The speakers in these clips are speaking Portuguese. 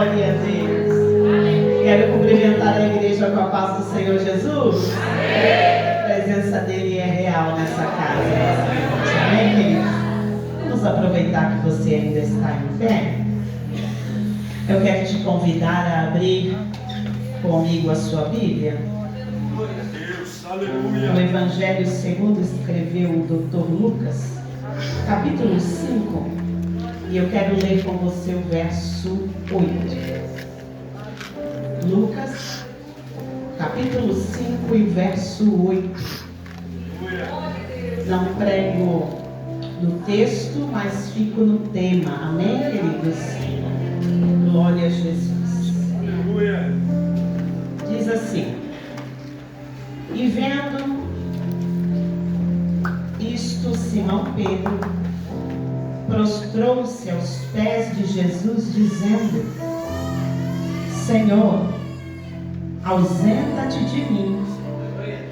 Glória a Deus. Quero cumprimentar a igreja com a paz do Senhor Jesus. A presença dele é real nessa casa. Amém, queridos? Vamos aproveitar que você ainda está em pé. Eu quero te convidar a abrir comigo a sua Bíblia. No Evangelho segundo escreveu o Dr. Lucas, capítulo 5, e eu quero ler com você o verso 8. Lucas, capítulo 5 e verso 8. Não prego no texto, mas fico no tema. Amém, queridos? Glória a Jesus. Diz assim: e vendo isto, Simão Pedro prostrou-se aos pés de Jesus, dizendo: Senhor, ausenta-te de mim,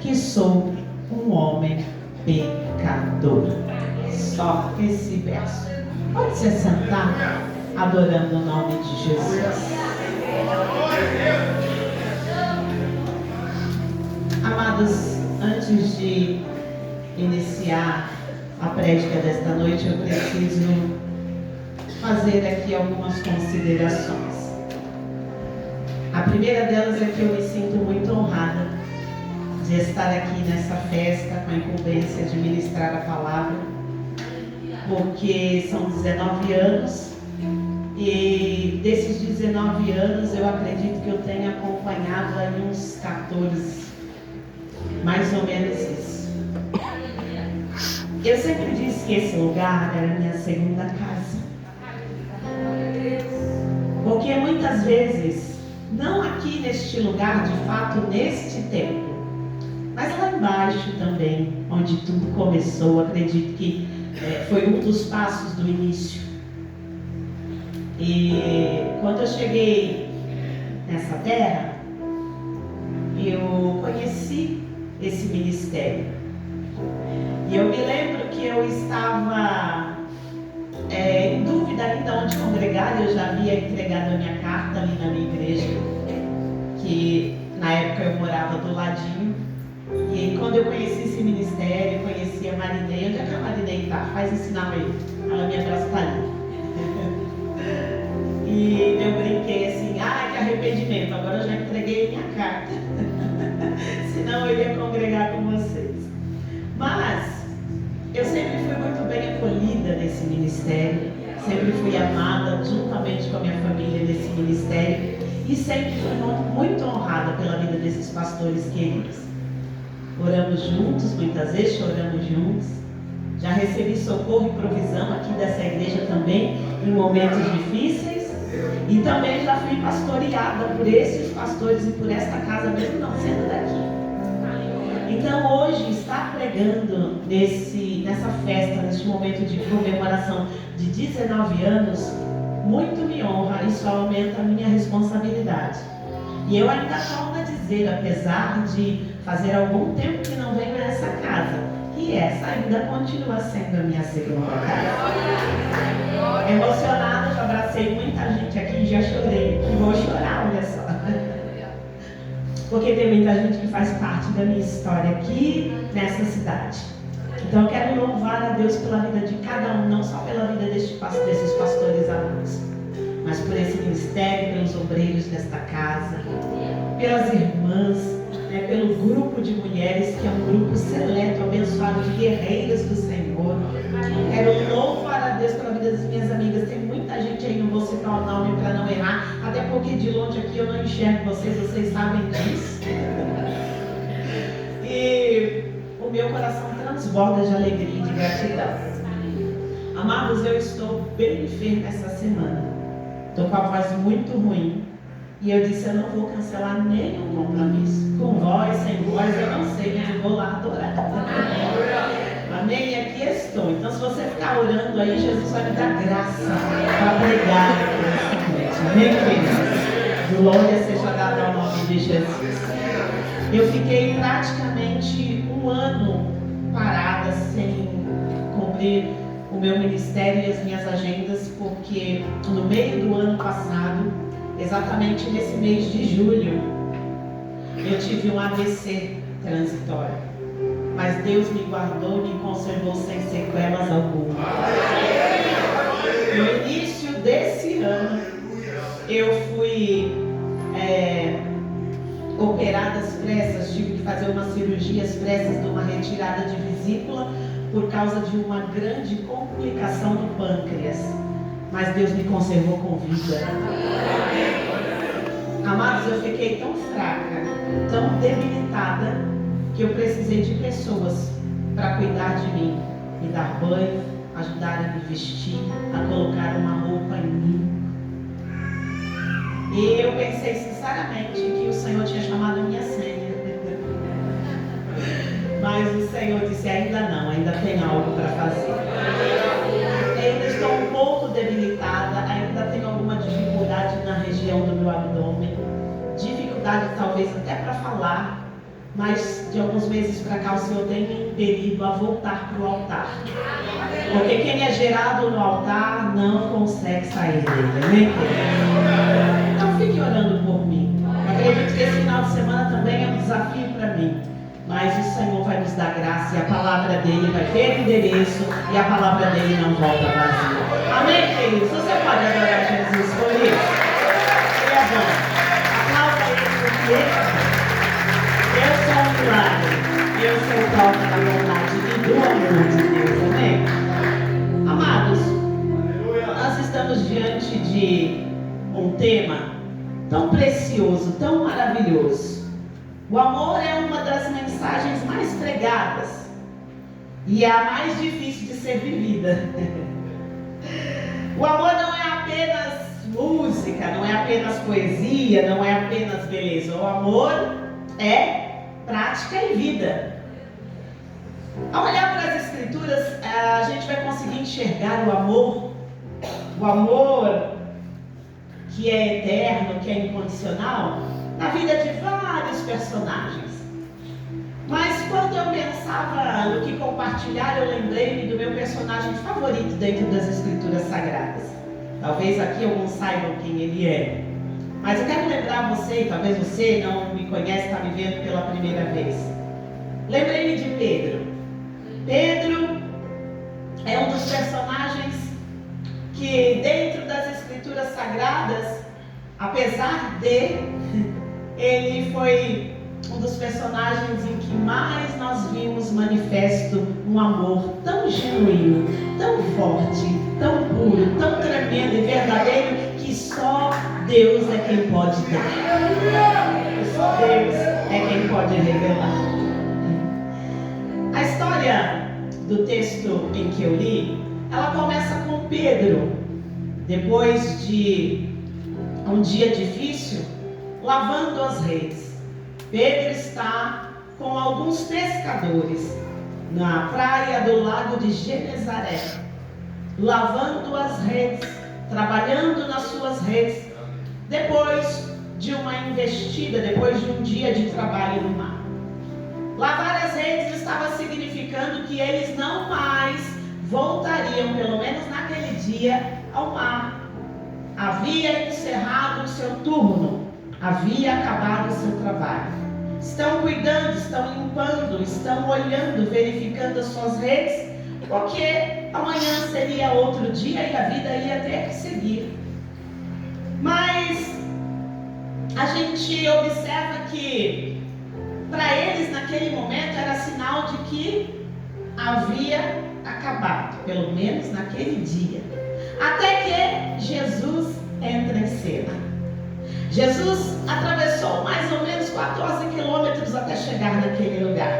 que sou um homem pecador. Só esse verso. Pode se sentar adorando o nome de Jesus. Amados, antes de iniciar a prédica desta noite, eu preciso fazer aqui algumas considerações. A primeira delas é que eu me sinto muito honrada de estar aqui nessa festa com a incumbência de ministrar a palavra, porque são 19 anos e desses 19 anos eu acredito que eu tenha acompanhado aí uns 14, mais ou menos isso. Eu sempre disse que esse lugar era a minha segunda casa, porque muitas vezes, não aqui neste lugar, de fato neste templo, mas lá embaixo também, onde tudo começou, acredito que foi um dos passos do início. E quando eu cheguei nessa terra, eu conheci esse ministério. E eu me lembro que eu estava em dúvida ainda onde congregar. Eu já havia entregado a minha carta ali na minha igreja, que na época eu morava do ladinho. E quando eu conheci esse ministério, eu conheci a Marinei. Onde é que a Marinei está? Faz esse sinal aí. Ela me abraça, está ali. E eu brinquei assim: que arrependimento, agora eu já entreguei minha carta. Senão eu ia congregar com vocês. Mas eu sempre fui muito bem acolhida nesse ministério. Sempre fui amada juntamente com a minha família nesse ministério. E sempre fui muito honrada pela vida desses pastores queridos. Oramos juntos, muitas vezes choramos juntos. Já recebi socorro e provisão aqui dessa igreja também, em momentos difíceis. E também já fui pastoreada por esses pastores e por esta casa, mesmo não sendo daqui. Então hoje estar pregando nessa festa, neste momento de comemoração de 19 anos, muito me honra e só aumenta a minha responsabilidade. E eu ainda torno a dizer, apesar de fazer algum tempo que não venho nessa casa, que essa ainda continua sendo a minha segunda casa. Emocionada, já abracei muita gente aqui, já chorei. E vou chorar, olha só. Porque tem muita gente que faz parte da minha história aqui nessa cidade. Então eu quero louvar a Deus pela vida de cada um, não só pela vida desses pastores amados, mas por esse ministério, pelos obreiros desta casa, pelas irmãs, pelo grupo de mulheres, que é um grupo seleto, abençoado, de guerreiras do Senhor. Quero louvar a Deus pela vida das minhas amigas. Tem muita gente aí, não vou citar o nome para não errar, até porque de longe aqui eu não enxergo vocês sabem disso. E o meu coração transborda de alegria e de gratidão. Amados, eu estou bem enferma essa semana. Estou com a voz muito ruim. E eu disse: eu não vou cancelar nenhum compromisso. Com voz, sem voz, eu não sei, mas eu vou lá adorar. Amém? E aqui estou. Então, se você ficar orando aí, Jesus vai me dar graça para pregar nessa noite. Amém, queridos? Glória seja dada ao nome de Jesus. Eu fiquei praticamente um ano parada, sem cumprir o meu ministério e as minhas agendas, porque no meio do ano passado exatamente nesse mês de julho, eu tive um AVC transitório. Mas Deus me guardou e me conservou sem sequelas alguma. No início desse ano, eu fui operada às pressas, tive que fazer uma cirurgia às pressas de uma retirada de vesícula por causa de uma grande complicação do pâncreas. Mas Deus me conservou com vida. Amados, eu fiquei tão fraca, tão debilitada, que eu precisei de pessoas para cuidar de mim, me dar banho, ajudar a me vestir, a colocar uma roupa em mim. E eu pensei sinceramente que o Senhor tinha chamado a minha senha. Mas o Senhor disse, ainda não, ainda tem algo para fazer. Ainda estou um pouco debilitada, ainda tenho alguma dificuldade na região do meu abdômen. Dificuldade talvez até para falar. Mas de alguns meses para cá o Senhor tem me impelido a voltar para o altar. Porque quem é gerado no altar não consegue sair dele, amém? Então fique orando por mim. Eu acredito que esse final de semana também é um desafio para mim. Mas o Senhor vai nos dar graça e a palavra dele vai ter endereço e a palavra dele não volta vazia. Amém, queridos? Você pode adorar Jesus por isso? Ele é bom. Aplauda ele porque eu sou um milagre. Eu sou prova da vontade e do amor de Deus. Amém? Amados, nós estamos diante de um tema tão precioso, tão maravilhoso. O amor é uma das mensagens mais pregadas e é a mais difícil de ser vivida. O amor não é apenas música, não é apenas poesia, não é apenas beleza. O amor é prática e vida. Ao olhar para as Escrituras, a gente vai conseguir enxergar o amor que é eterno, que é incondicional, na vida de vários personagens. Mas quando eu pensava no que compartilhar, eu lembrei-me do meu personagem favorito dentro das Escrituras Sagradas. Talvez aqui alguns saibam quem ele é. Mas eu quero lembrar você, talvez você não me conhece, está me vendo pela primeira vez. Lembrei-me de Pedro. Pedro é um dos personagens que dentro das Escrituras Sagradas, apesar de ele foi um dos personagens em que mais nós vimos manifesto um amor tão genuíno, tão forte, tão puro, tão tremendo e verdadeiro que só Deus é quem pode dar. Só Deus é quem pode revelar. A história do texto em que eu li, ela começa com Pedro, depois de um dia difícil, lavando as redes. Pedro está com alguns pescadores na praia do lago de Genezaré, lavando as redes, trabalhando nas suas redes, depois de uma investida, depois de um dia de trabalho no mar. Lavar as redes estava significando que eles não mais voltariam, pelo menos naquele dia, ao mar. Havia encerrado o seu turno, havia acabado o seu trabalho. Estão cuidando, estão limpando, estão olhando, verificando as suas redes, porque amanhã seria outro dia e a vida ia ter que seguir. Mas a gente observa que para eles naquele momento era sinal de que havia acabado, pelo menos naquele dia. Até que Jesus entra em cena. Jesus atravessou mais ou menos 14 quilômetros até chegar naquele lugar.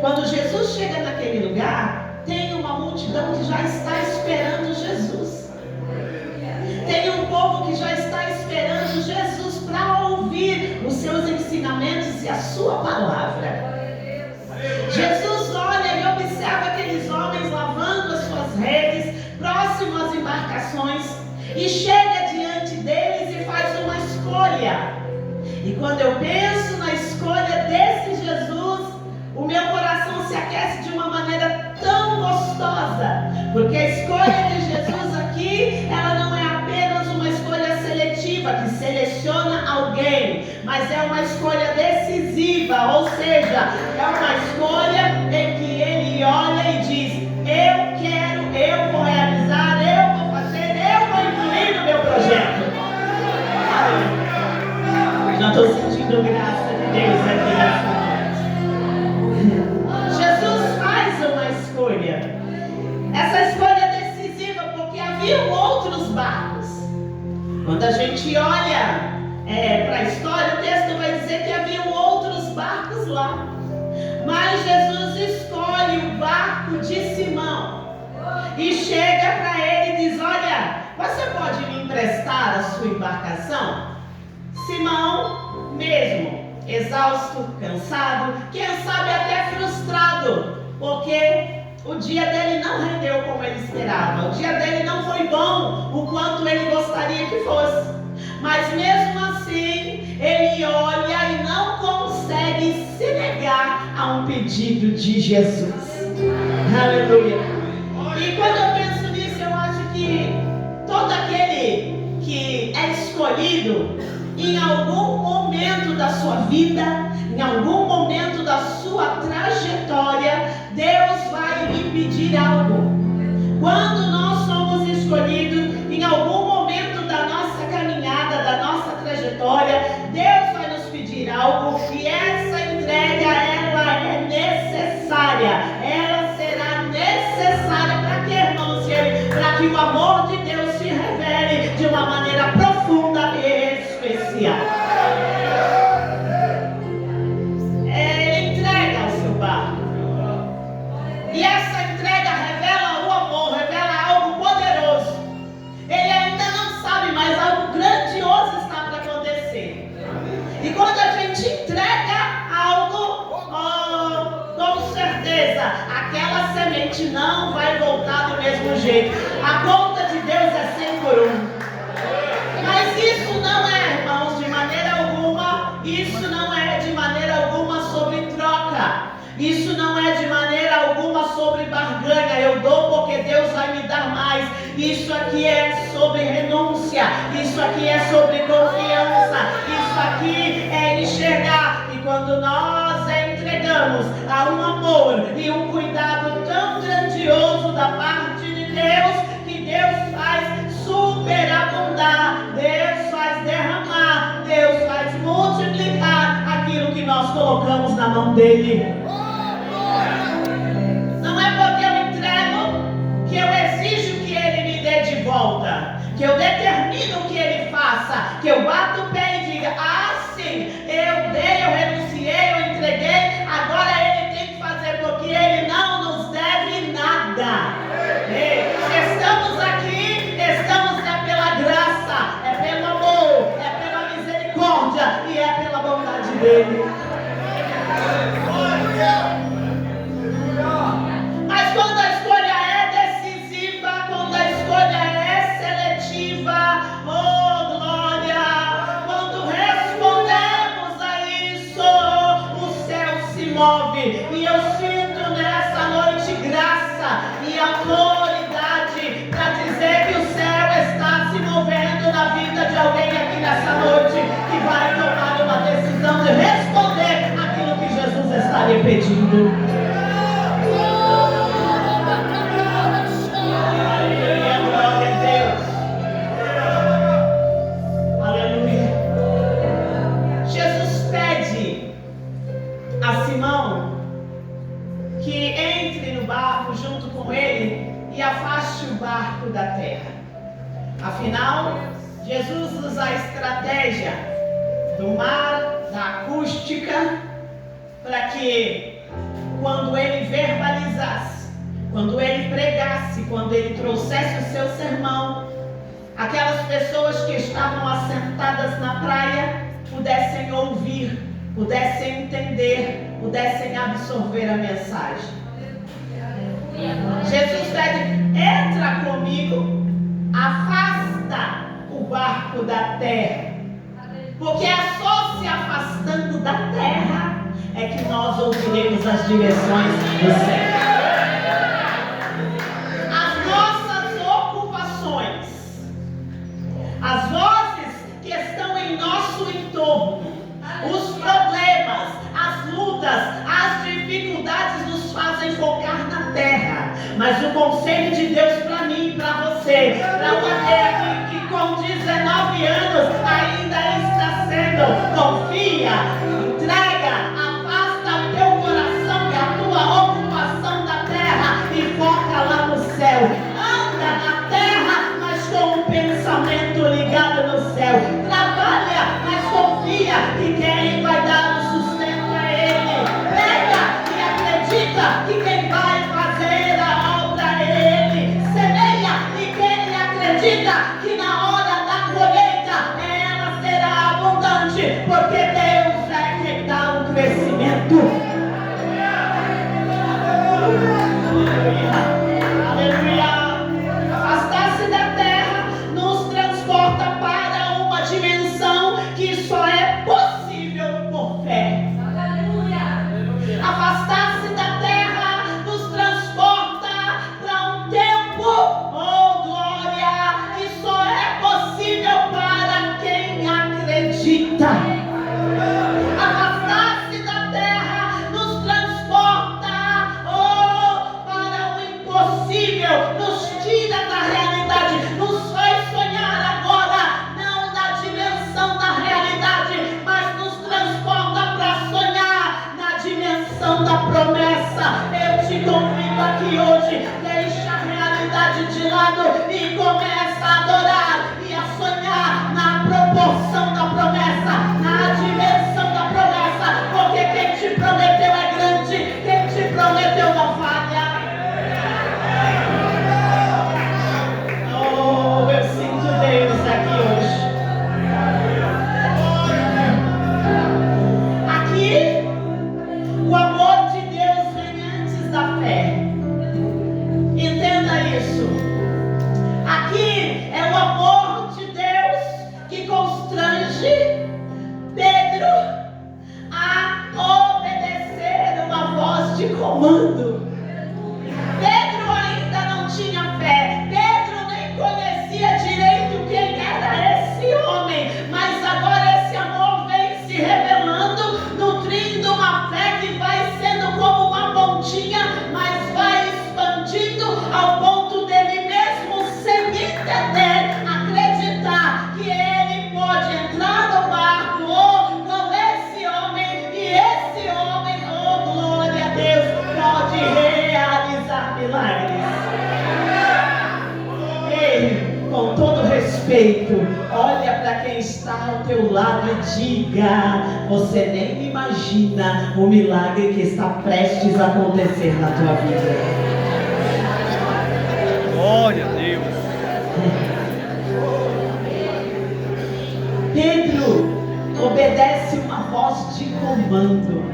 Quando Jesus chega naquele lugar, tem uma multidão que já está esperando Jesus. Tem um povo que já está esperando Jesus para ouvir os seus ensinamentos e a sua palavra. Jesus olha e observa aqueles homens lavando as suas redes, próximo às embarcações, e chega diante deles e faz uma escolha. E quando eu penso na escolha desse Jesus, o meu coração se aquece de uma maneira tão gostosa, porque a escolha de Jesus aqui, ela não é apenas uma escolha seletiva, que seleciona alguém, mas é uma escolha decisiva, ou seja, é uma escolha em que ele olha e diz: eu quero, eu vou realizar, eu vou fazer, eu vou incluir no meu projeto. Já estou sentindo graça de Deus aqui nessa noite. Jesus faz uma escolha. Essa escolha é decisiva porque haviam outros barcos. Quando a gente olha para a história, o texto vai dizer que haviam outros barcos lá. Mas Jesus escolhe o barco de Simão e chega para ele e diz: olha, você pode me emprestar a sua embarcação? Simão, mesmo exausto, cansado, quem sabe até frustrado, porque o dia dele não rendeu como ele esperava. O dia dele não foi bom o quanto ele gostaria que fosse. Mas mesmo assim, ele olha e não consegue se negar a um pedido de Jesus. Aleluia. E quando eu penso nisso, eu acho que todo aquele que é escolhido em algum momento da sua vida, em algum momento da sua trajetória, Deus vai lhe pedir algo. Quando nós somos escolhidos em algum momento da nossa caminhada, da nossa trajetória, Deus vai nos pedir algo, e essa entrega, ela é necessária. Ela será necessária para que, irmãos, para que o amor de Deus se revele de uma maneira profunda e especial. Ele entrega o seu barco. E essa entrega revela o amor, revela algo poderoso. Ele ainda não sabe, mas algo grandioso está para acontecer. E quando a gente entrega algo, com certeza, aquela semente não vai voltar do mesmo jeito. A conta de Deus é 100 por 1. Mas isso não é, irmãos, de maneira alguma, isso não é de maneira alguma sobre troca. Isso não é de maneira alguma sobre barganha. Eu dou porque Deus vai me dar mais. Isso aqui é sobre renúncia. Isso aqui é sobre confiança. Isso aqui é enxergar. E quando nós entregamos a um amor e um cuidado tão grandioso da parte de Deus, que Deus faz superabundar, Deus faz derramar, Deus faz multiplicar aquilo que nós colocamos na mão dele. Não é porque eu entrego que eu exijo que ele me dê de volta, que eu determino que ele faça, que eu bato o pé e diga: ah, sim, eu dei, eu renunciei, eu entreguei, agora ele tem que fazer, porque ele não nos deve nada. Estamos aqui, estamos pela graça, é pelo amor, é pela misericórdia e é pela bondade dele. Mas quando a escolha é decisiva, quando a escolha é seletiva, oh glória, quando respondemos a isso, o céu se move. E eu sinto nessa noite graça e autoridade para dizer que o céu está se movendo na vida de alguém aqui nessa noite, que vai tomar uma decisão de responder aquilo que Jesus está lhe pedindo. Afaste o barco da terra. Afinal, Jesus usa a estratégia do mar, da acústica, para que quando ele verbalizasse, quando ele pregasse, quando ele trouxesse o seu sermão, aquelas pessoas que estavam assentadas na praia pudessem ouvir, pudessem entender, pudessem absorver a mensagem. Jesus pede: entra comigo, afasta o barco da terra, porque é só se afastando da terra é que nós ouviremos as direções do céu. As nossas ocupações, as vozes que estão em que na hora da colheita ela será abundante, porque Deus é quem dá o crescimento. Aleluia. Afastar-se da terra nos transporta para uma dimensão que só é possível por fé. Afastar-se da terra nos transporta para um tempo, oh glória, que só é possível para quem acredita. Afastar-se da terra nos transporta, oh, para o impossível, nos tira da realidade, nos faz sonhar agora, não na dimensão da realidade, mas nos transporta para sonhar na dimensão da promessa. Eu te convido aqui hoje, deixa a realidade de lado e começa a adorar e a sonhar na proporção da promessa, na dimensão da promessa, porque quem te prometeu é grande, quem te prometeu não falha. Oh, eu sinto Deus aqui hoje. Aqui, o amor de Deus vem antes da fé. Entenda isso. Aqui é o amor de Deus que constrange Pedro a obedecer uma voz de comando. Pedro ainda não tinha fé. Pedro nem conhecia direito quem era esse homem. Mas agora esse amor vem se revelando, nutrindo uma fé que vai sendo como uma pontinha, mas vai expandindo ao ponto dele mesmo, sem entender, acreditar que ele pode entrar no barco ou com esse homem, e esse homem, oh glória a Deus, pode realizar milagres. Ei, com todo respeito, olha para quem está ao teu lado e diga: você nem imagina o milagre que está prestes a acontecer na tua vida. Glória a Deus. Pedro obedece uma voz de comando.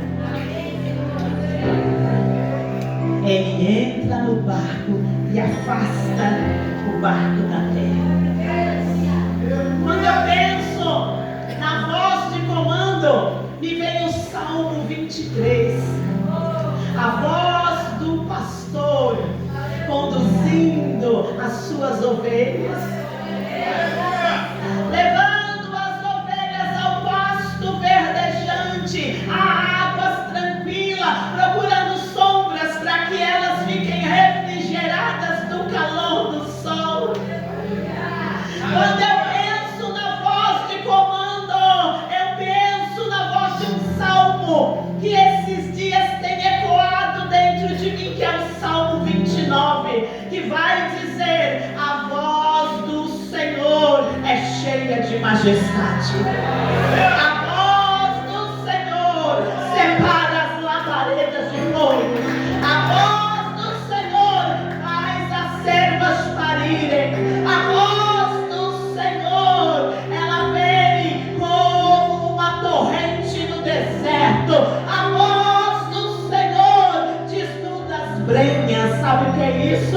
Ele entra no barco e afasta o barco da terra. Quando eu penso na voz de comando, me vem o Salmo 23. A voz do pastor conduzindo as suas ovelhas, levando as ovelhas ao pasto verdejante, a águas tranquilas, procurando sombras para que elas fiquem refrigeradas do calor do sol. Quando eu penso na voz de comando, eu penso na voz de um salmo que esses dias tem ecoado dentro de mim, que é o Salmo 29, que vai dizer: a voz do Senhor é cheia de majestade. A voz do Senhor separa as labaredas de fogo. A voz do Senhor faz as servas parirem. A voz do Senhor, ela vem como uma torrente no deserto. A voz do Senhor desnuda as brenhas. Sabe o que é isso?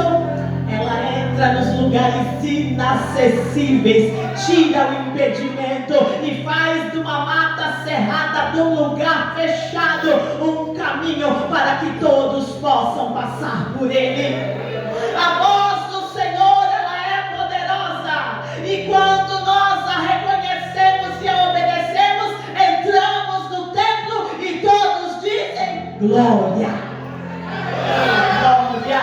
Ela entra nos lugares inacessíveis, tira o impedimento e faz de uma mata cerrada, de um lugar fechado, um caminho para que todos possam passar por ele. A voz do Senhor, ela é poderosa, e quando nós a reconhecemos e a obedecemos, entramos no templo e todos dizem glória. Glória.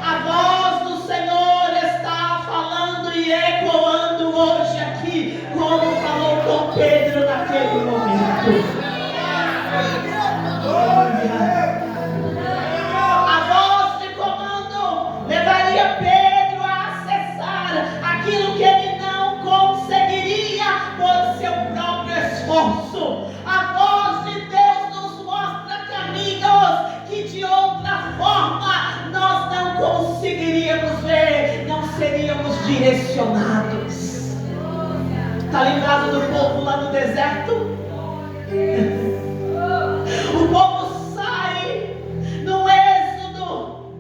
A voz do Senhor está falando e ecoando hoje aqui, como falou com Pedro naquele momento. A voz de comando levaria Pedro a acessar aquilo que ele não conseguiria por seu próprio esforço. A voz de Deus nos mostra caminhos que de outra forma nós não conseguiríamos ver, não seríamos direcionados. Está lembrado do povo lá no deserto? O povo sai no Êxodo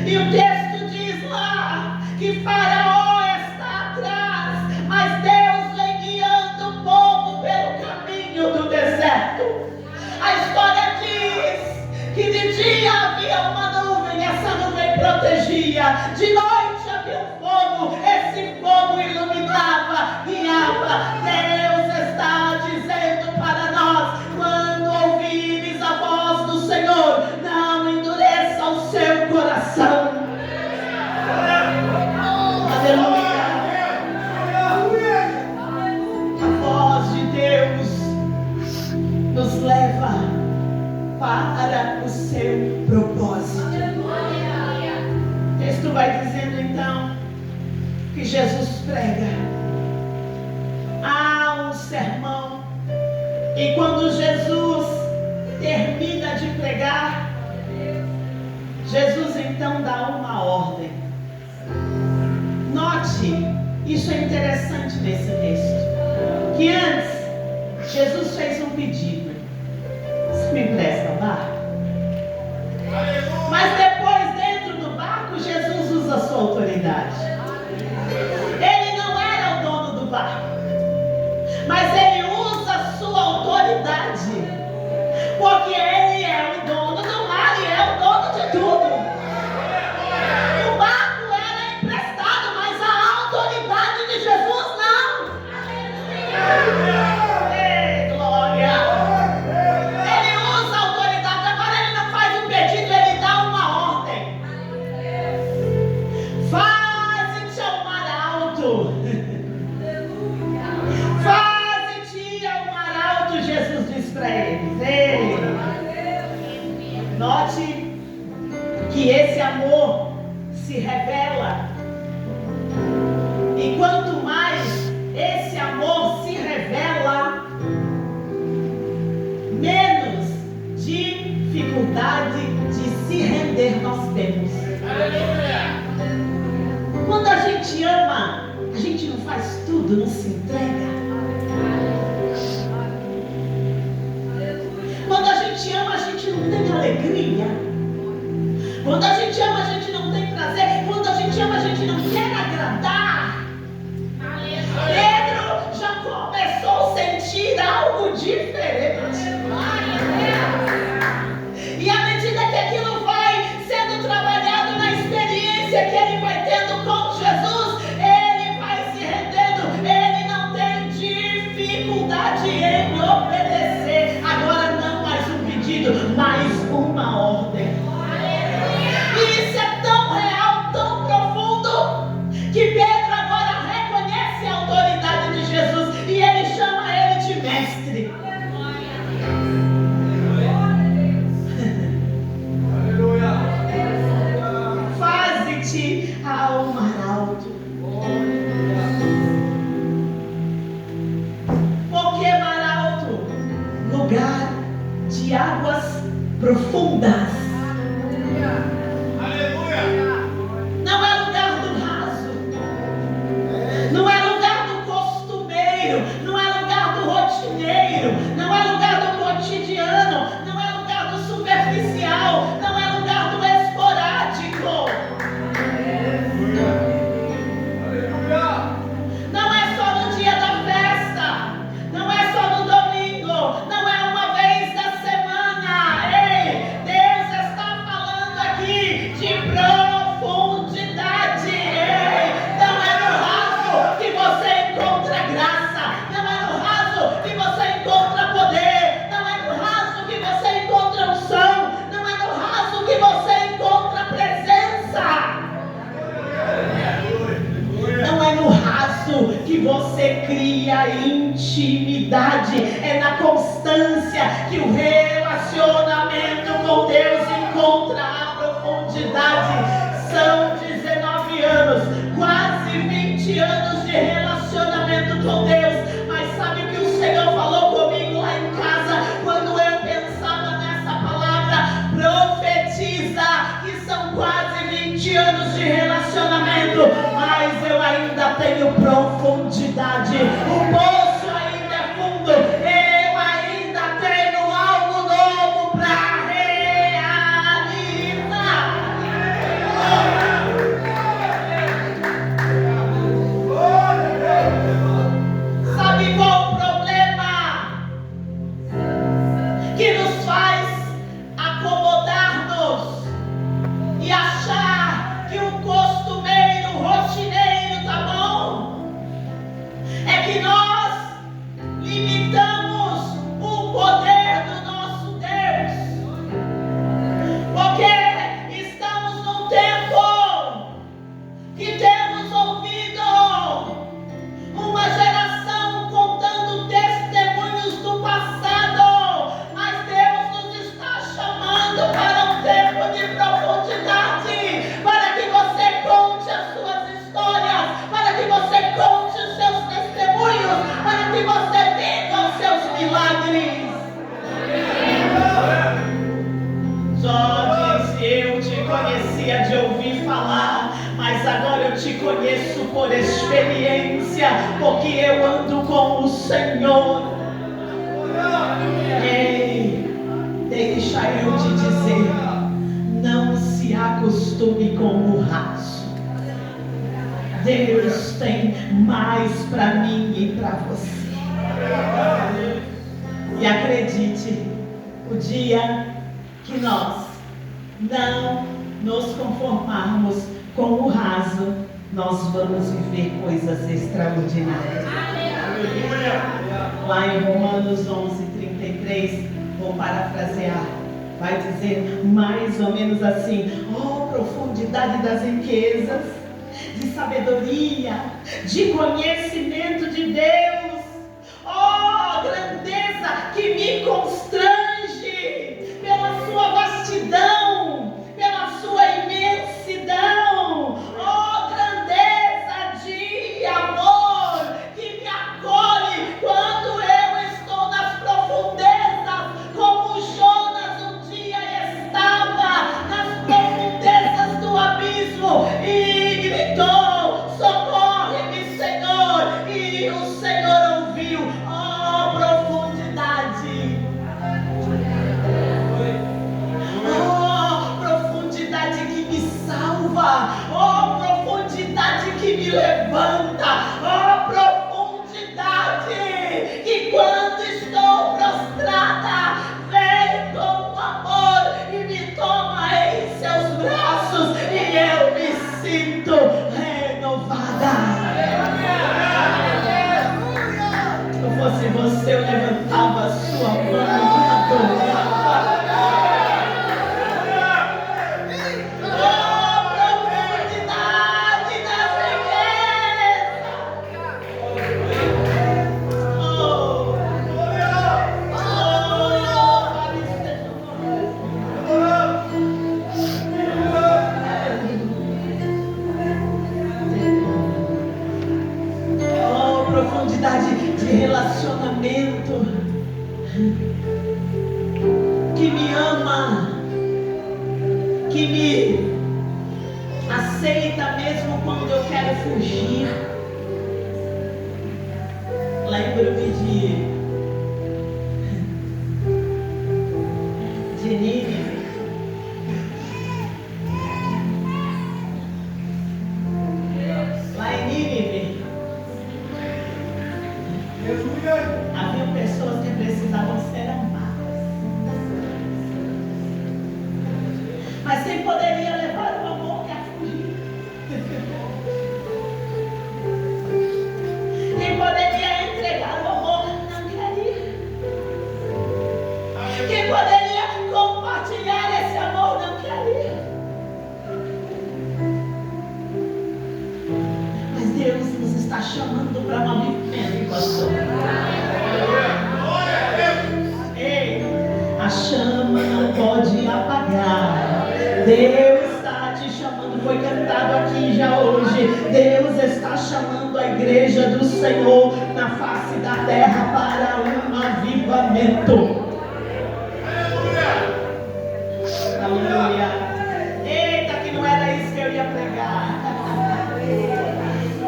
e o texto diz lá que Faraó está atrás, mas Deus vem guiando o povo pelo caminho do deserto. A história diz que de dia havia uma nuvem, essa nuvem protegia, de noite havia um fogo, esse fogo iluminava, guiava. Deus está dizendo para nós: quando ouvires a voz do Senhor, não endureça o seu coração. Aleluia. A voz de Deus nos leva para o seu propósito. O texto vai dizendo então que Jesus prega. Há um sermão, e quando Jesus termina de pregar, Jesus então dá uma ordem. Note, isso é interessante nesse texto, que antes Jesus fez um pedido: você me empresta o barco? Mas depois, dentro do barco, Jesus usa a sua autoridade. Ele não era o dono do barco, mas ele usa a sua autoridade, porque ele é o dono do mar e é o dono de tudo. O barco era emprestado, mas a autoridade de Jesus não. Ei, glória! Ele usa a autoridade, agora ele não faz um pedido, ele dá uma ordem. Faze-te ao mar alto. Faze-te ao mar alto, Jesus diz para eles. Ei. Note que esse amor se revela, e quanto mais esse amor se revela, menos dificuldade de se render nós temos. Quando a gente ama, a gente não faz tudo, não se entrega. Quando a gente ama, a gente não tem alegria. Quando a gente ama, a gente não tem prazer. Quando a gente ama, a gente não quer agradar. Pedro já começou a sentir algo diferente. E à medida que aquilo vai sendo trabalhado na experiência que ele vai tendo com Jesus, ele vai se rendendo. Ele não tem dificuldade em obedecer. Agora não mais um pedido, mais uma ordem. E isso é tão real, tão profundo, que Pedro agora reconhece a autoridade de Jesus e ele chama ele de mestre. Faze-te ao mar alto. Porque mar alto? Lugar de águas profundas. Não é lugar do raso, não é lugar do costumeiro, não é lugar do rotineiro, não é lugar do cotidiano, não é lugar do superficial, não é lugar do esporádico. Não é só no dia da festa, não é só no domingo, não é uma vez da semana. Ei, Deus está falando aqui de profundidade. Ei, não é no raso que você encontra graça, não é no raso que você encontra poder, não é no raso que você encontra unção, não é no raso que você encontra presença. Não é no raso que você cria intimidade, é na constância que o relacionamento com Deus encontra a profundidade. São 19 anos, quase 20 anos de relacionamento com Deus, mas sabe o que o Senhor falou comigo lá em casa, quando eu pensava nessa palavra? Profetiza, que são quase 20 anos de relacionamento, mas eu ainda tenho profundidade. O povo porque eu ando com o Senhor. Ei, deixa eu te dizer, não se acostume com o raso. Deus tem mais para mim e para você. E acredite, o dia que nós não nos conformarmos com o raso, nós vamos viver coisas extraordinárias. Lá em Romanos 11:33, vou parafrasear, vai dizer mais ou menos assim: oh, profundidade das riquezas, de sabedoria, de conhecimento de Deus, oh, grandeza que me constrange pela sua vastidão, pela sua imensidão, oh, grandeza de amor que me acolhe quando eu estou nas profundezas, como Jonas um dia estava nas profundezas do abismo e gritou: socorre-me, Senhor, e o Senhor ouviu. Oh, profundidade, oh, profundidade que me salva, oh, profundidade que me levanta, oh, profundidade que quando estou prostrada vem com amor e me toma em seus braços e eu me sinto renovada. Se eu fosse você, eu levantava a sua mão e adorava. Oh, profundidade das riquezas. Oh, oh, profundidade de relacionamento, que me ama, que me aceita mesmo quando eu quero fugir. Lembro-me de Nínive. Lá em Nínive havia pessoas que precisavam ser amadas, mas quem poderia levar o amor quer fugir. Quem poderia entregar o amor não quer ir. Quem poderia compartilhar esse amor não quer ir. Mas Deus nos está chamando para um avivamento, pastor. Ei, a chama não pode apagar. Deus está te chamando, foi cantado aqui já hoje. Deus está chamando a igreja do Senhor na face da terra para um avivamento. Aleluia. Eita, que não era isso que eu ia pregar.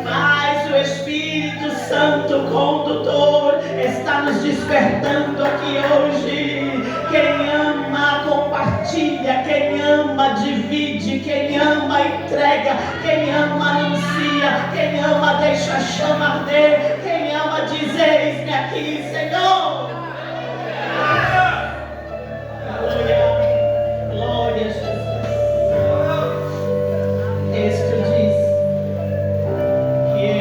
Mas o Espírito Santo condutor está nos despertando aqui hoje. Quem ama compartilha, quem ama divide, quem ama entrega, quem ama anuncia, quem ama deixa a chama arder, quem ama diz: eis-me aqui, Senhor. Aleluia. Glória a Jesus. Texto diz que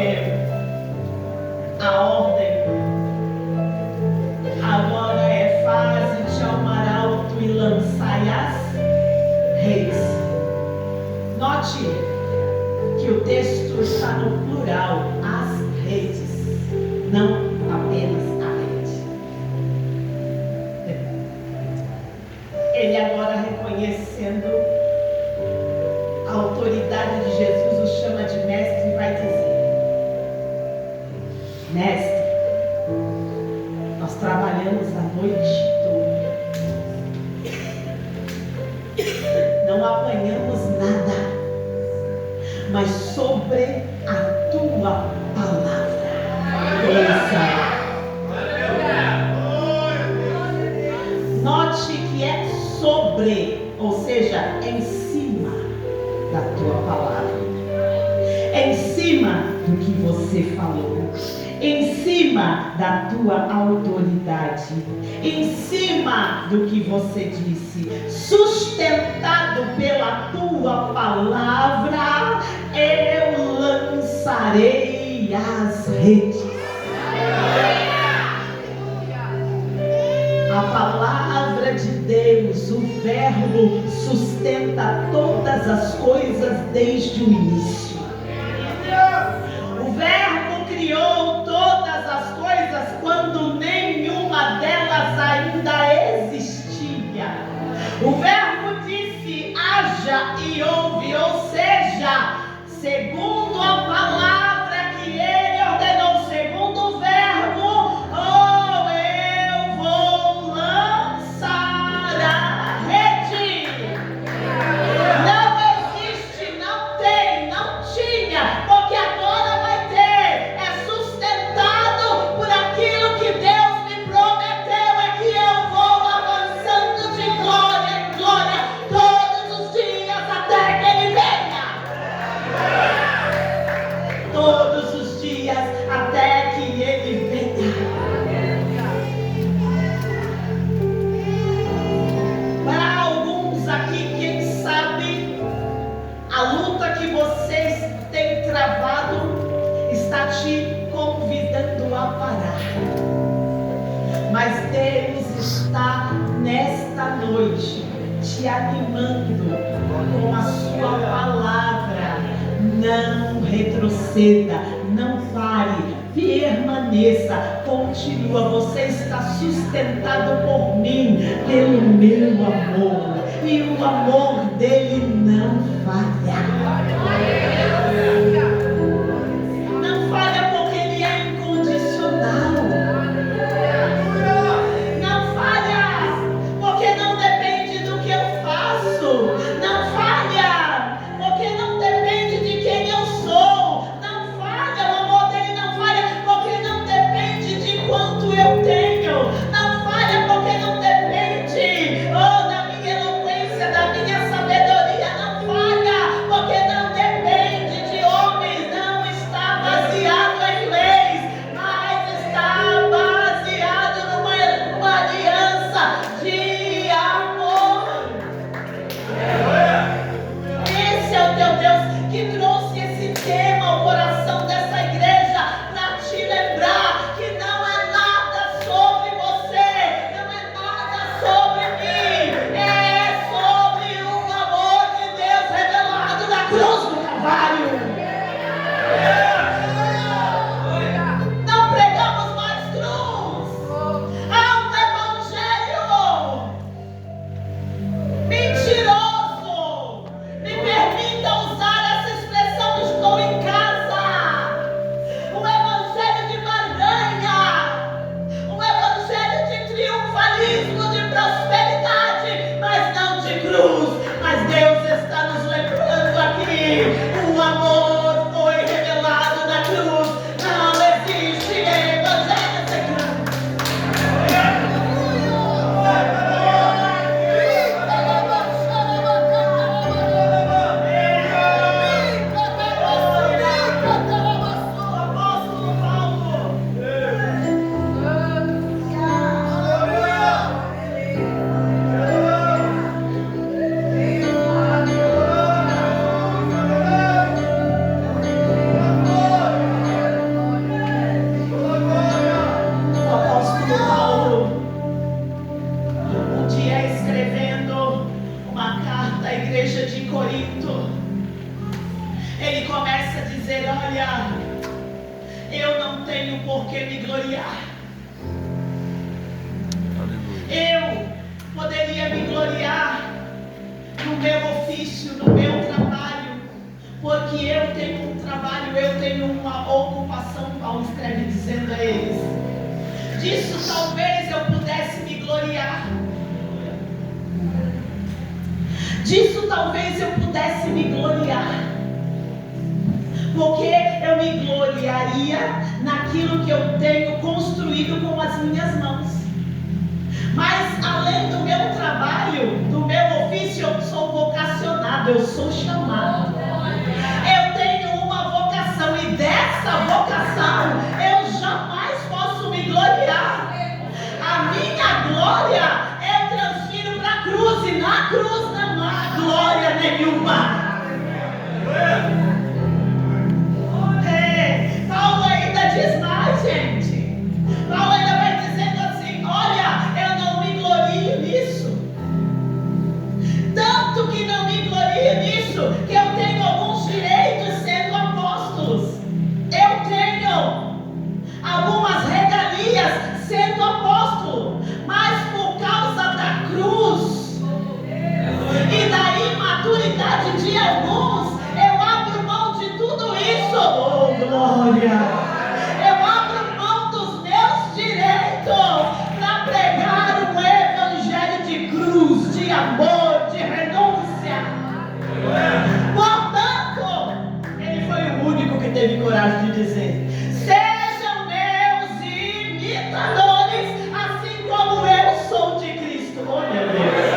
a ordem agora é: faze-te ao mar alto e lançai as redes. Note que o texto está no plural, as redes, não apenas a rede. Ele agora, reconhecendo a autoridade de Jesus, o chama de mestre e vai dizer: mestre, nós trabalhamos a noite toda, não apanhamos nada, mas sobre a tua palavra do que você falou, em cima da tua autoridade, em cima do que você disse, sustentado pela tua palavra, eu lançarei as redes. A palavra de Deus, o verbo, sustenta todas as coisas desde o início. O verbo criou todas as coisas quando nenhuma delas ainda existia. O verbo disse: haja e houve, ou seja, segundo a palavra que ele ordenou, segundo o verbo, eu vou lançar a rede. Não existe, não tem, não tinha, porque agora vai ter. É sustentado por aquilo que Deus me prometeu, é que eu vou avançando de glória em glória todos os dias até que ele venha. Todos os dias até que ele venha. Para alguns aqui, quem sabe, a luta que vocês têm travado está te convidando a parar. Mas Deus está nesta noite te animando com a sua palavra. Não retroceda, não pare, permaneça, continua. Você está sustentado por mim, pelo meu amor, e o amor dele não falha. Não falha porque ele é incondicional. Não falha porque não depende do que eu faço. Não falha porque não depende de quem eu sou. Não falha, o amor dele não falha porque não depende de quanto eu tenho. Não falha porque não depende da minha eloquência, da minha sabedoria. Não falha porque não depende de homens. Não está baseado em leis, mas está baseado numa aliança de amor. Esse é o teu Deus que trouxe esse tema ao coração dessa igreja para te lembrar que não é nada sobre você, não é nada sobre mim, é sobre o amor de Deus revelado na cruz do Calvário. Não pregamos mais cruz. Há um evangelho mentiroso. Me permita usar essa expressão, estou em casa. Um evangelho de barganha, um evangelho de triunfalismo, de prosperidade, mas não de cruz. Mas Deus está nos lembrando aqui: o amor foi revelado na cruz. Não existe evangelho sem cruz. Apóstolo Paulo. O apóstolo Paulo, um dia escrevendo uma carta à igreja de Corinto, ele começa a dizer: olha, eu não tenho por que me gloriar. Eu poderia me gloriar no meu ofício, no meu trabalho, porque eu tenho um trabalho, eu tenho uma ocupação. Paulo escreve dizendo a eles: disso talvez eu pudesse me gloriar. Disso talvez eu pudesse me gloriar, porque eu me gloriaria naquilo que eu tenho construído com as minhas mãos. Mas além do meu trabalho, do meu ofício, eu sou vocacionado, eu sou chamado. Eu tenho uma vocação, e dessa apóstolo, mas por causa da cruz e da imaturidade de alguns, eu abro mão de tudo isso. Oh, glória! Eu abro mão dos meus direitos para pregar o evangelho de cruz, de amor, de renúncia. Portanto, ele foi o único que teve coragem de dizer: sejam meus imitadores, assim como eu sou de Cristo. Oh, meu Deus!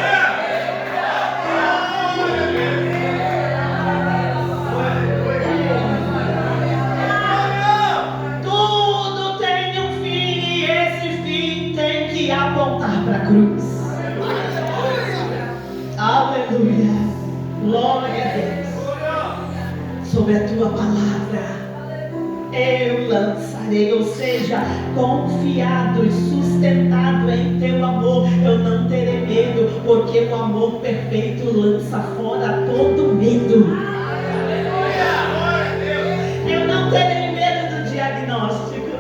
Tudo tem um fim e esse fim tem que apontar para a cruz. Aleluia! Glória a Deus! Sobre a tua palavra eu lançarei, ou seja, confiado e sustentado em teu amor, eu não terei medo, porque o amor perfeito lança fora todo medo. Eu não terei medo do diagnóstico,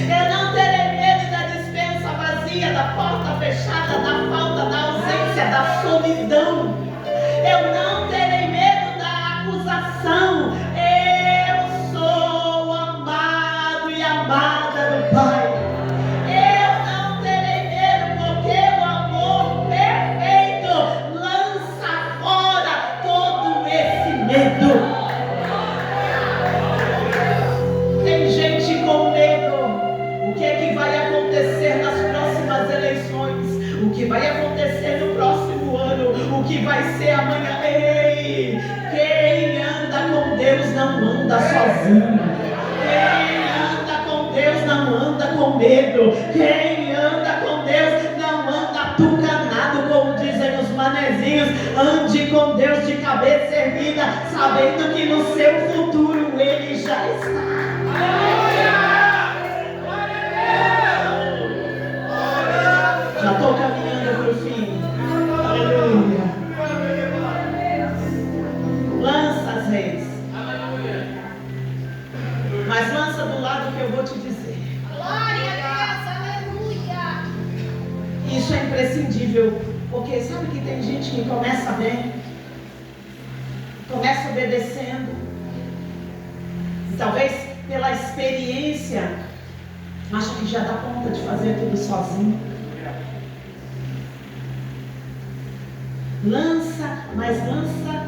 eu não terei medo da dispensa vazia, da porta fechada, da falta, da ausência, da solidão. Eu não terei medo da acusação. Eu sou amado e amada do Pai. Eu não terei medo, porque o amor perfeito lança fora todo esse medo. Tem gente com medo. O que é que vai acontecer nas próximas eleições? O que vai acontecer no próximo ano? O que vai ser amanhã? Ei, quem anda com Deus não anda sozinho. Quem anda com Deus não anda com medo. Quem anda com Deus não anda atucanado, como dizem os manezinhos. Ande com Deus de cabeça erguida, sabendo que no seu futuro Ele já está. Já estou caminhando para o fim. Aleluia. Lança as redes. Mas lança do lado que eu vou te dizer. Glória a Deus, aleluia. Isso é imprescindível. Porque sabe que tem gente que começa bem, começa obedecendo. E talvez pela experiência acha que já dá conta de fazer tudo sozinho. Lança, mas lança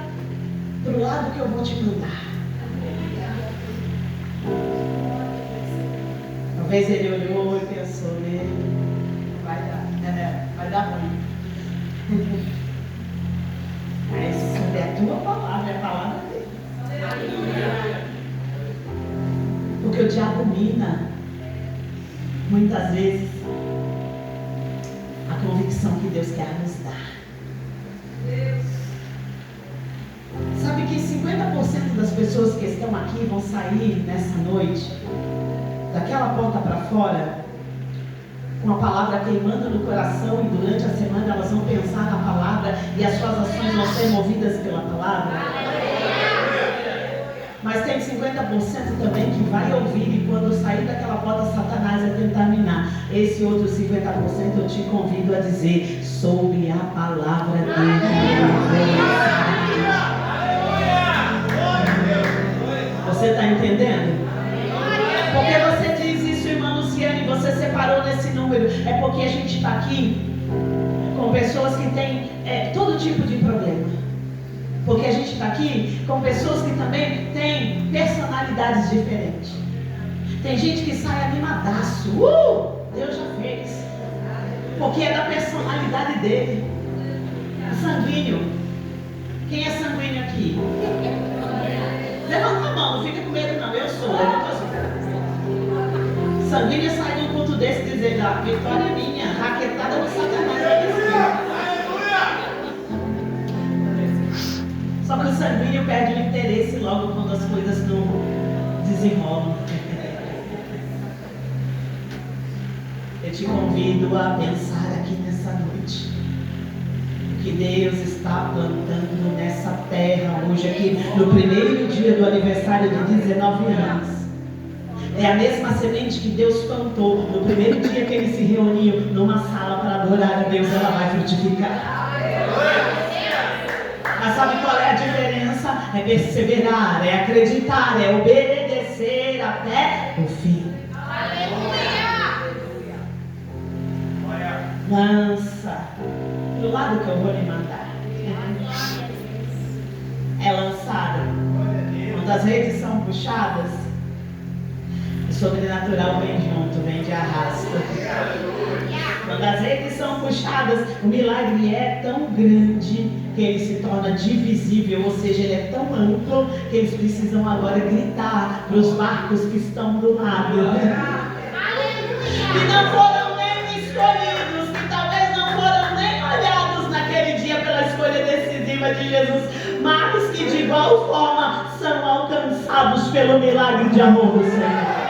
pro lado que eu vou te mandar. Talvez ele olhou e pensou nele, vai dar ruim. Mas sobre a tua palavra, é a palavra dele. Porque o diabo mina muitas vezes a convicção que Deus quer nos dar. Sabe que 50% das pessoas que estão aqui vão sair nessa noite, daquela porta para fora, com a palavra queimando no coração, e durante a semana elas vão pensar na palavra e as suas ações vão ser movidas pela palavra. Mas tem 50% também que vai ouvir e quando sair daquela porta Satanás vai tentar minar. Esse outro 50% eu te convido a dizer sobre a palavra dele. Você está entendendo? Porque você diz isso, irmã Luciane, você separou nesse número. É porque a gente está aqui com pessoas que têm todo tipo de problema. Porque a gente está aqui com pessoas que também têm personalidades diferentes. Tem gente que sai animadaço. Deus já fez. Porque é da personalidade dele. Sanguíneo. Quem é sanguíneo aqui? Levanta a mão, não fica com medo não. Eu sou. Sanguíneo sai de um culto desse e dizer: a vitória é minha. Raquetada do Satanás. Só que o sanguíneo perde o interesse logo quando as coisas não desenrolam. Eu te convido a pensar aqui nessa noite que Deus está plantando nessa terra hoje aqui no primeiro dia do aniversário de 19 anos. É a mesma semente que Deus plantou no primeiro dia que eles se reuniam numa sala para adorar a Deus, ela vai frutificar. Mas sabe qual é a diferença? É perseverar, é acreditar, é obedecer até o fim. Lança do lado que eu vou lhe mandar. É lançada. Quando as redes são puxadas, o sobrenatural vem junto, vem de arrasta. Quando as redes são puxadas, o milagre é tão grande que ele se torna divisível, ou seja, ele é tão amplo que eles precisam agora gritar para os barcos que estão do lado. Que não foram nem escolhidos, que talvez não foram nem olhados naquele dia pela escolha decisiva de Jesus, mas que de igual forma são alcançados pelo milagre de amor do Senhor.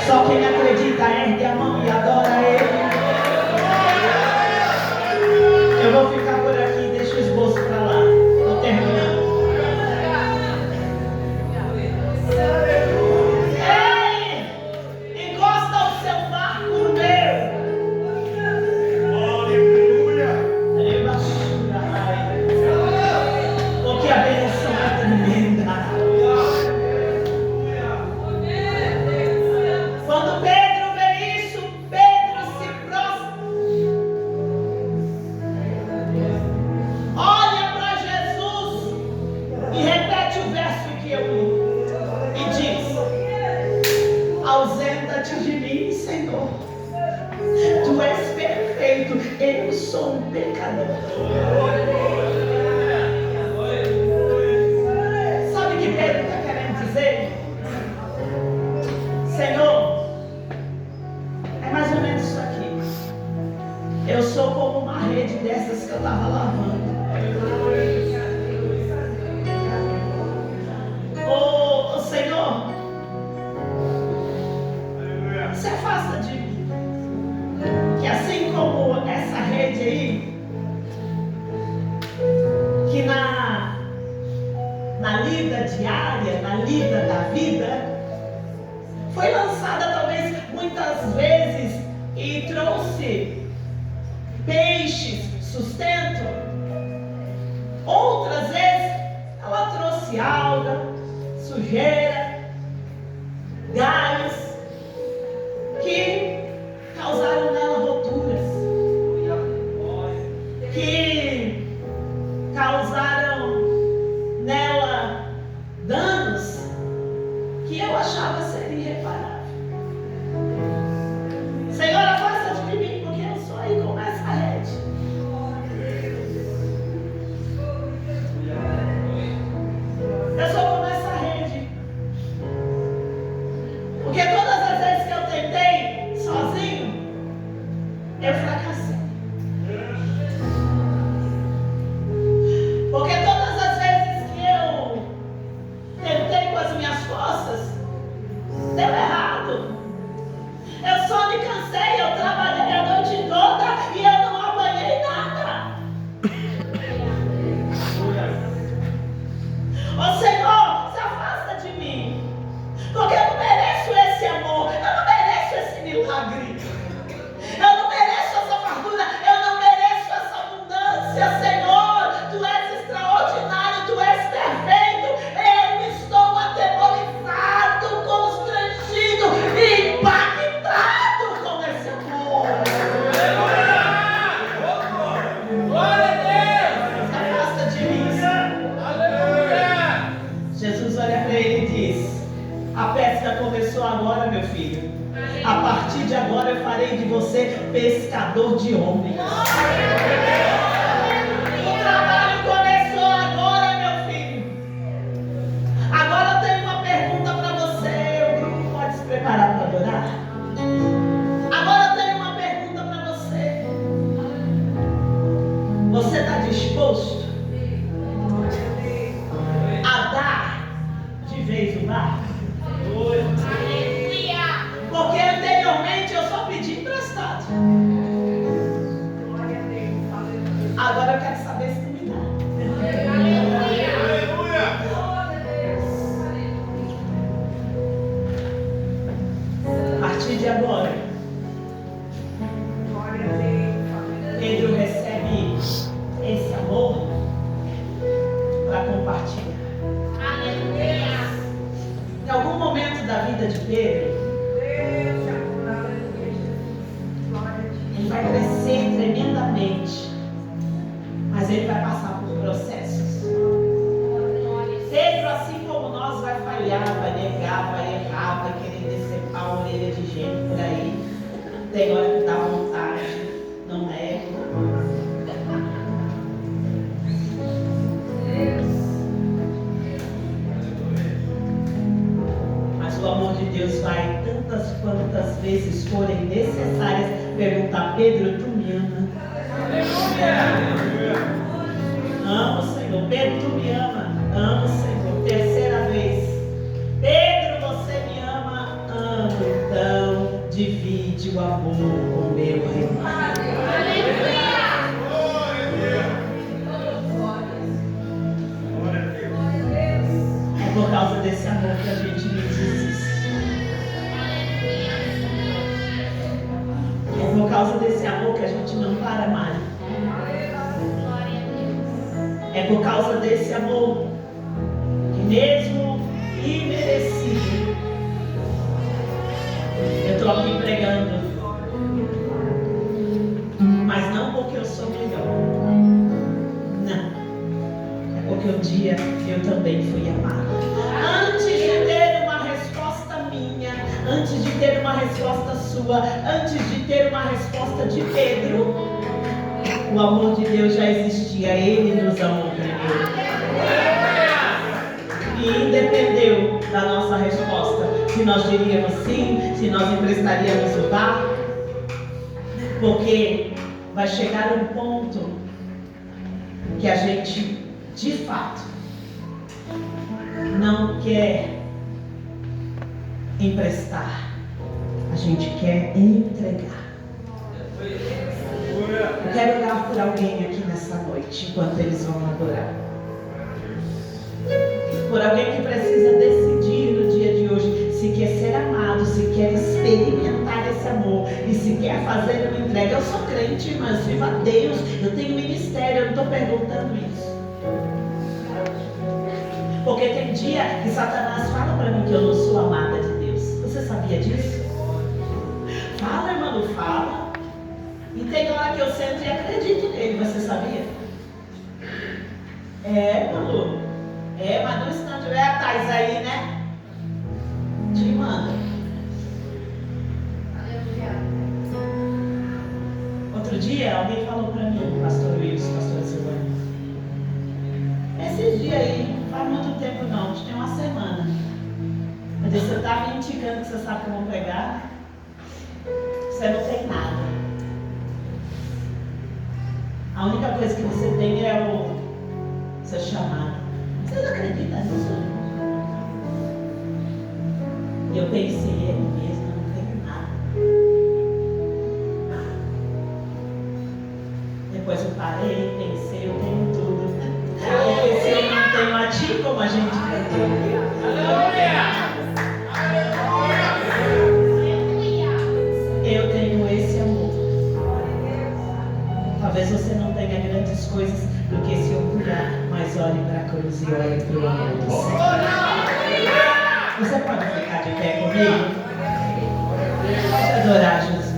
Só quem acredita ergue a mão e adora Ele. E repete o verso que eu li. E diz: ausenta-te de mim, Senhor. Tu és perfeito, eu sou um pecador. Sabe o que Pedro está querendo dizer? Senhor, é mais ou menos isso aqui. Eu sou como uma rede dessas que eu estava lavando. Ô Senhor, se afasta de mim. Que assim como essa rede aí, que na lida diária, na lida da vida, foi lançada talvez muitas vezes e trouxe peixes, sustento. Outras vezes ela trouxe alga, sujeira, galhos que causaram nela roturas, que causaram nela danos que eu achava ser irreparável. Senhor, afasta de mim, porque eu sou aí como essa rede. Eu sou como essa rede. Porque todas as vezes que eu tentei sozinho, eu fracassei. Porque todas as vezes que eu tentei com as minhas forças, deu errado. Eu só me cansei, eu trabalhei a noite toda e eu não apanhei nada. Ô Senhor, se afasta de mim, porque eu não mereço esse amor, eu não mereço esse milagre, eu não mereço essa fartura, eu não mereço essa abundância. Senhor, Tu és extraordinário, Tu és perfeito. Eu estou atemorizado, constrangido e impactado com esse amor. Glória a Deus! Se afasta de mim, Senhor. Aleluia! Jesus olha para ele e diz: a pesca começou agora, meu filho. A partir de agora eu farei de você pescador de homens. O trabalho começou agora, meu filho. Agora eu tenho uma pergunta para você. O grupo pode se preparar para adorar? Agora eu tenho uma pergunta para você. Você está disposto a dar de vez o barco? Porque anteriormente eu só pedi emprestado. Agora eu quero saber se tu me dá. Aleluia! A partir de agora, Pedro recebe esse amor para compartilhar. Em algum momento da vida de Pedro, ele vai crescer tremendamente, mas ele vai passar por processos. Pedro, assim como nós, vai falhar, vai negar, vai errar, vai querer decepar a orelha de gente por aí. Tem hora que dá vontade, não é? Mas o amor de Deus vai, tantas quantas vezes forem necessárias, perguntar: Pedro, tu me ama? Amo, Senhor. Pedro, tu me ama? Amo, Senhor. Terceira vez: Pedro, você me ama? Amo. Então, divide o amor com meu irmão. É por causa desse amor que a gente não desiste. É por causa desse amor que a gente não para mais. É por causa desse amor que, mesmo imerecido, eu estou aqui pregando. Mas não porque eu sou melhor. Não. É porque um dia eu também fui amado. Antes de ter uma resposta minha, antes de ter uma resposta sua, antes de ter uma resposta de Pedro, o amor de Deus já existia. Ele nos amou primeiro. E independeu da nossa resposta, se nós diríamos sim, se nós emprestaríamos o barco, porque vai chegar um ponto que a gente, de fato, não quer emprestar, a gente quer entregar. Eu quero orar por alguém aqui nessa noite, enquanto eles vão adorar. Por alguém que precisa decidir no dia de hoje se quer ser amado, se quer experimentar esse amor e se quer fazer uma entrega. Eu sou crente, mas viva a Deus, eu tenho ministério, eu não estou perguntando isso. Porque tem dia que Satanás fala para mim que eu não sou amada de Deus. Você sabia disso? Fala, irmão, fala. E tem hora que eu sento e acredito nele, você sabia? Malu. Mas no instante, a Thais aí, né? Te manda. Aleluia. Outro dia, alguém falou para mim, pastor Wilson, pastor Silvânia. Esses dias aí, não faz muito tempo não, acho que tem uma semana. Eu disse, você está me indicando que você sabe que eu vou pregar? Você não tem nada. A única coisa que você tem é o seu chamado. Você não acredita nisso? Eu pensei, ele mesmo, eu não tenho nada. Depois eu parei, pensei, eu tenho tudo. Porque se eu não tenho a ti, como a gente cantou. Eu tenho esse amor. Talvez você não tenha grandes coisas do que se orgulhar, mas olhe para a cruz e olhe para o amor do Senhor. Você pode ficar de pé comigo? Pode adorar Jesus.